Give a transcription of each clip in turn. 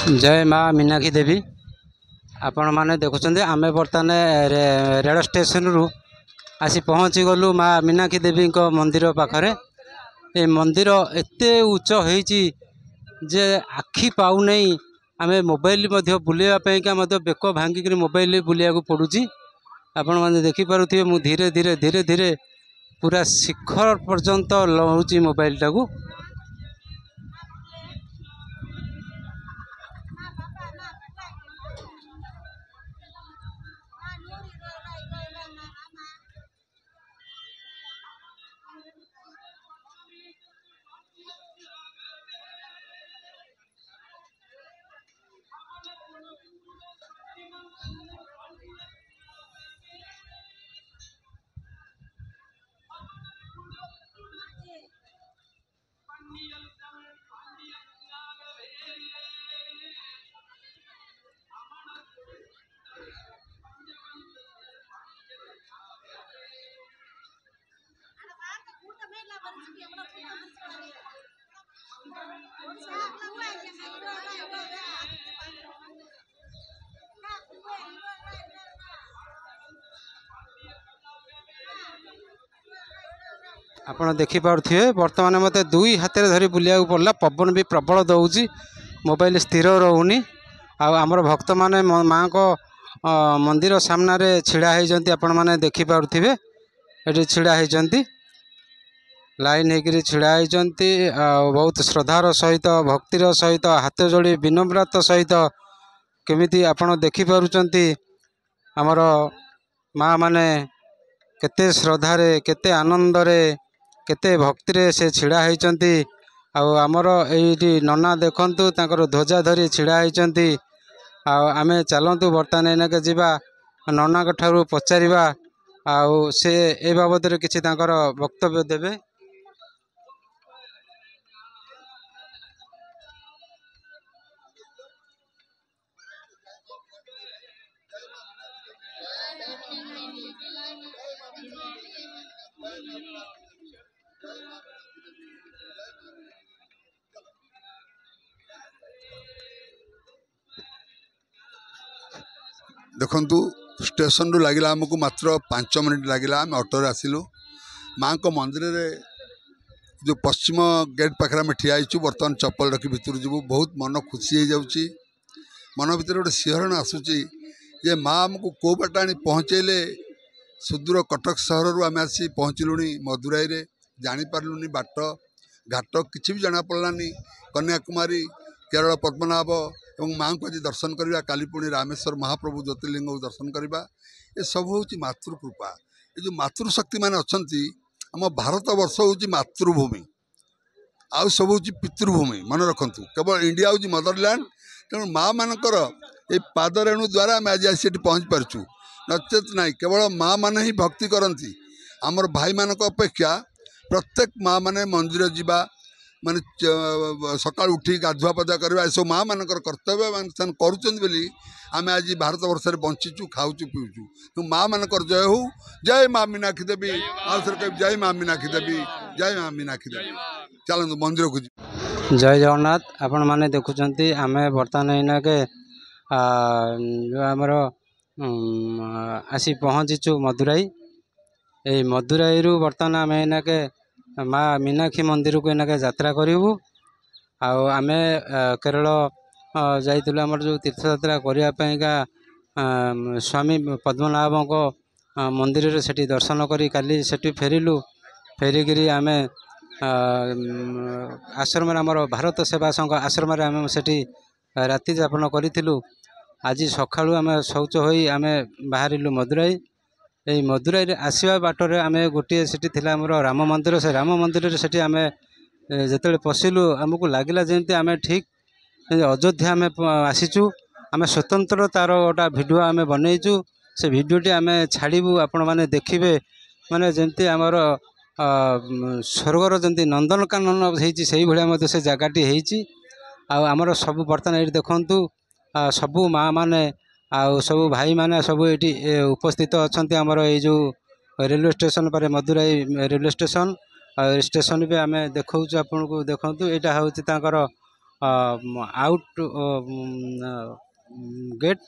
जय माँ मीनाक्षी देवी। आपण मैंने देखुं आम बर्तमान रेल स्टेशन रु आसी पहुँची गलु माँ मीनाक्षी देवी मंदिर पाखरे। ये मंदिर एत उच्च होती जे आखि पाऊ नहीं। आम मोबाइल बुलाइवाई बेक भांगिक मोबाइल बुलिया पड़ुची। आपण मैंने देखिपे मु धीरे धीरे धीरे धीरे पूरा शिखर पर्यंत लौची मोबाइल टाकू। आपण देखिपे बर्तमान मत दुई हाथ धरी बुलिया पड़ला। पवन भी प्रबल दौर मोबाइल स्थिर रोनी। आमर भक्त माने माँ को मंदिर सामने छिड़ा होती। आपण मैंने देखिपे ये छिड़ा होती लाइन होकर छिड़ा होती। बहुत श्रद्धार सहित भक्तिर सहित हाथ जोड़ी विनम्रता सहित केमिति आपण देखिपुंट आमर माँ माने केते श्रद्धारे केते आनंदरे केते भक्ति से छिड़ा होती। आमर ये नना देखंतु तांकर ध्वजा धरी छिड़ा होती। आमे चलतु बर्तमान एनाके जीवा नना ठारू पचारिबा से ए बाबद किछि तांकर वक्तव्य देबे। देखु स्टेशन रु लगिला आमको मात्र 5 मिनिट लगिला। आम ऑटो आसिलु माँ को मंदिर रे जो पश्चिम गेट पाखे आम ठिया बर्तमान चप्पल रखी भितर जीवु। बहुत मन खुशी हो जाऊँगी। मन भर गोटे शिहरण आसूची जे माँ आमको कौ बाट आनी पहुँचेले। सुदूर कटक सहर रु आम आसी पहुँचलु मदुराई रे। जानीपारूनी बाट घाट किसी भी जना पड़लानी। कन्याकुमारी केरल पद्मनाभ एवं माँ को आज दर्शन करवा। काली पुणी रामेश्वर महाप्रभु ज्योतिर्लिंग को दर्शन करवा। ये सब हूँ मातृकृपा। ये जो मातृशक्ति मान अच्छा आम भारत वर्ष हूँ मातृभूमि आउ सब हूँ पितृभूमि। मन रखु केवल इंडिया हूँ मदरलैंड। तेणु माँ मानकर ये पाद रेणु द्वारा आम आज आसी पहुँच पार्चु। नचेत ना केवल माँ मैंने ही भक्ति करती। आमर भाई मान अपेक्षा प्रत्येक माँ मैंने मंदिर जावा माने सका उठी गाधुआ पाधुआ करवा सब माँ मानकर कर्तव्य करें। आज भारत वर्ष में बंचीचु खाऊचु पीऊचु। तो माँ मानकर जय हो। जय माँ मीनाक्षी देवी। जय माँ मीनाक्षी देवी। जय माँ मीनाक्षी देवी। चलते मंदिर को जय जगन्नाथ। आपण मैंने देखुं आम बर्तमान एना के जो आमर आसी पहुँचीचु मदुराई। ये मदुराई रु बर्तमान आम एना के माँ मीनाक्षी मंदिर को एना के यात्रा करूँ। आम केरल जाइलु आमर जो तीर्थयात्रा करने स्वामी पद्मनाभ को मंदिर से दर्शन करी काली सेठी फेरिलु। फेरिकी आम आश्रम आमर भारत सेवा संघ आश्रम आम सेठी राति यापन करूँ। आज सका आम शौच हो आम बाहरिलु मदुराई। ये मदुराई रे आसवा बाटर आम गोटे से आमर राम मंदिर। से राम मंदिर से आम जिते पशिलु आमको लगिला जमी आम ठीक अयोध्या आम आसीचु। आम स्वतंत्र तार गोटा भिडियो आम बनईचु। से भिडियोटी आम छाड़ू आपण मैंने देखिए माने जमती आमर स्वर्गर जमी नंदनकानन होती से भाया से जगहटी होती। आमर सब बर्तमान ये देखु सबू माँ मैंने सब भाई मैंने सब ये उपस्थित अच्छा। आमर ये जो रेलवे स्टेशन पर मदुराई रेलवे स्टेशन स्टेशन भी आम देखा आपन को देखु। यहाँ हूँ आउट गेट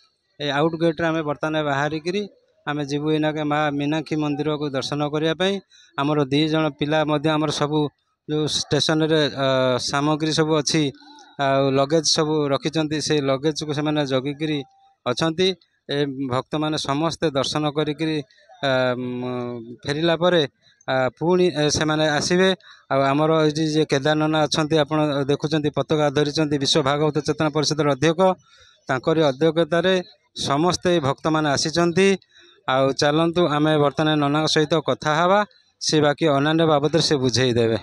ए आउट गेट्रे आम बर्तमान बाहरिकी आम जीवु एना के माँ मीनाक्षी मंदिर को दर्शन करने आमर दी जन पिला आमर सबू जो स्टेशन रे सामग्री सब अच्छी लगेज सब रखिंट से लगेज को से जगिकी अच्छा भक्त मैंने समस्ते दर्शन करी फेरिला परे पुणी से माने आसवे आमर ये केदार नना अच्छा आप देखुं पताका धरी विश्व भागवत चेतना परिषद अध्यक्ष तांकरी अध्यक्षतार समस्ते भक्त मैंने आसी चलतु आम बर्तमान नना सहित कथा हवा सी बाकी अन्य बाबद से बुझेदेवे।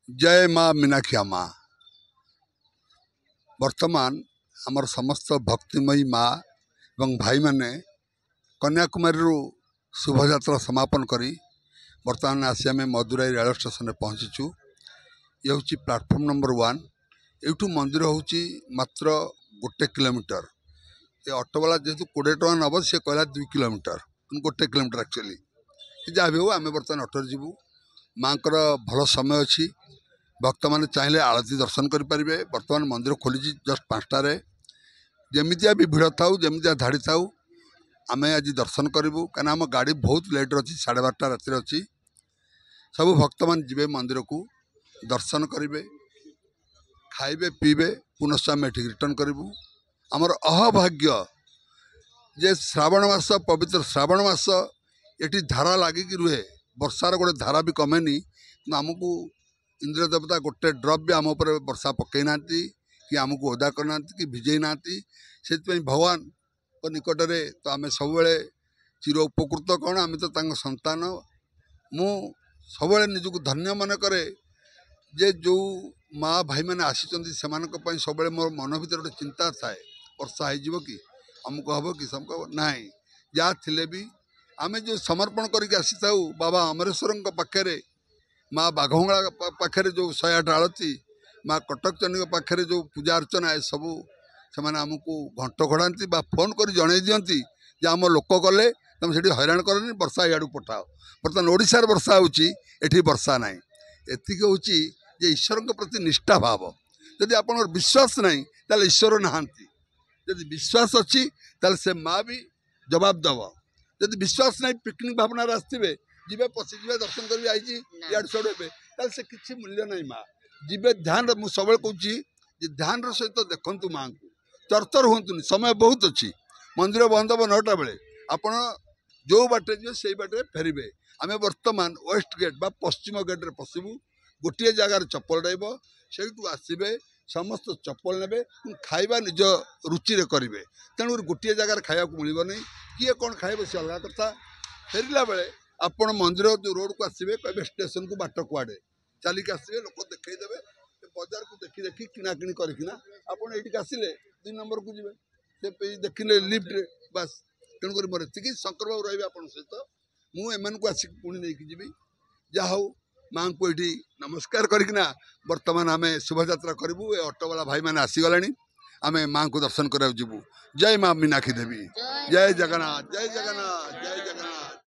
जय माँ मीनाक्षी माँ वर्तमान आमर समस्त भक्तिमयी माँ एवं भाई माने कन्याकुमारी शुभयात्रा समापन करी वर्तमान आसी आम मदुराई रेल स्टेशन पहुँचीचु। ये हूँ प्लाटफर्म नंबर 1 एठू मंदिर हूँ मात्र 1 किलोमीटर। ये ऑटोवाला जेहेतु 20 टका नब सी कहला 2 किलोमीटर 1 किलोमीटर एक्चुअली जहाँ भी हो आम बर्तमान ऑटो जीवु। माँ भल समय अच्छी भक्त मैंने चाहिए आरती दर्शन करेंगे। बर्तमान मंदिर खोली जस्ट 5टार जमितिया भी भिड़ था जमितिया धाड़ी था आम आज दर्शन करूँ कहीं आम गाड़ी बहुत लेट अच्छी 12:30 राति अच्छी सब भक्त मान जी मंदिर को दर्शन करेंगे खाइबे पीबे पुनश्च आम ये रिटर्न करूँ। आमर अहभाग्य जे श्रावण मास पवित्र श्रावण मास ये धारा लगिकी रुहे वर्षार गोटे धारा भी कमेनी आमको इंद्र देवता गोटे ड्रप भी आम उपर वर्षा पकई ना कि आमको ओदा करना कि भिजई ना से भगवान को निकट में तो आम सब चिर उपकृत कौन आम तो संतान मु सब निजक धन्य मन करे जे जो माँ भाई मैंने आसी सब मोर मन भर गोटे चिंता थाए वर्षा हो कि आमको हम कि सबको ना जहाँ थे भी आम जो समर्पण करके आसी था बाबा अमरेश्वर पाखे माँ बाघमंगला पाखे जो 108 आलती माँ कटक चंडी पाखे जो पूजा अर्चना ए सबू से आमको घंट घोड़ाती फोन कर जन दिखती जे आम लोक गले तुम से हैरान करनी वर्षा इाड़ू पठाओ। बर्तमान ओडिशार वर्षा होती वर्षा ना एति हूँ ईश्वर के प्रति निष्ठा भाव जदि आप विश्वास नहीं ताल ईश्वर नहांती जदि विश्वास अच्छी ताल से माँ भी जवाब दब जदि विश्वास नहीं पिकनिक भावना आसवे जीवे पशि जी दर्शन कर आई साड़ू से किसी मूल्य नहीं माँ जीवे ध्यान मुझे सब कहूँ ध्यान सहित देखु माँ को तरतर हूँ समय बहुत अच्छी मंदिर बंद हम 9टा बेले आपण जो बाटे जी से बाटे फेरबे आम बर्तमान वेस्ट गेट पश्चिम गेट्रे पशु गोटे जगार चप्पल डाइब से आसवे समस्त चप्पल ने खाଇବା निज रुचि करेंगे तेणु गोटे जगार खाया मिल नहीं किए कौन खाए से अलग कथा फेरला बेले आपण मंदिर जो रोड को आसवे कहे स्टेशन को बाट कुआड़े चलिक आसवे लोक देखईदे बजार को देखी देखी किणाकिणी करना आपड़ ये आसिले 2 नंबर को जी देखिले लिफ्ट बास तेणुक मोर एति शंकर बाबू रही आप सहित मुझे आसिक पुणी नहीं जी जहा हूँ माँ को ये नमस्कार करना बर्तमान आम शुभयात्रा करूँ। ये ऑटोवाला भाई मैंने आसीगला आम माँ को दर्शन करा जीवु। जय माँ मीनाक्षी देवी जय जगन्नाथ जय जगन्नाथ।